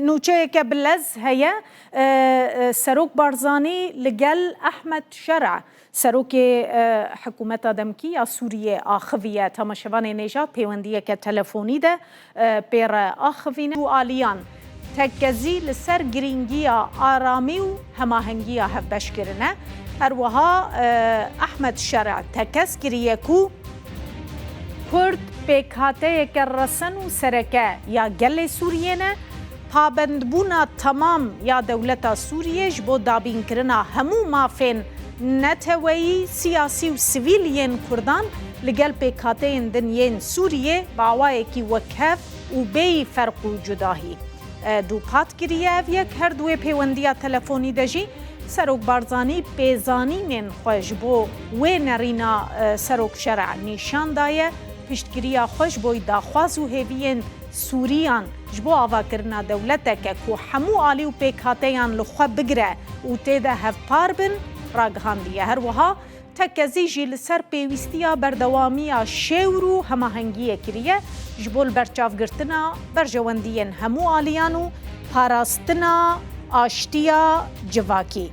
نوچەیەکە بلەز هەیە سەرۆک بارزانی لەگەل ئەحمەد شەرع سەرۆکێ حکوومەتە دەمکی یا سووریێ ئاخڤیە تەماشەوانێ نێژاد پەیوەندیەکە تەلەفۆنی دە پێرە ئاخڤینە و ئالیان تەکەزی لەسەر گرنگیە ئارامی و هەماهەنگیە هەڤبەشکردنە هەروەها ئەحمەد شەرع تەکەس کریەک و کورد پێکهاتەیەکە ڕەسەن و سەرەکە یا گەلێ سووریێنە پابەندبوونا تەمام یا دەولەتە سووریێش بۆ دابینکردنا هەموو مافێن نەتەوەیی سیاسی و سڤیلیên کوردان لەگەل پێکهاتەیên دنیên سووریێ باوایەکی وەکهەف و بێی فەرق و جوداهی دووپات کریە ئەڤ یەک هەردووێ پەیوەندیە تەلەفۆنی دەژی سەرۆک بارزانی پێزانینên خۆش بۆ وێ نەڕینا سەرۆک شەرع نیشاندایە پشتگیریya xweş بۆی daxwaz û hêviyên Sûriyan ji bo avakirina dewleteke ku hemû alî û pêkhateyan li xwe bigire û tê de hevpar bin ragihandiye. Herwiha tekezî jî li ser pêwîstiya berdewamiya şêwr û hemahengiyê kiriye ji bo li berçavgirtina berjewendiyên hemû aliyan û parastina aştiya civakî.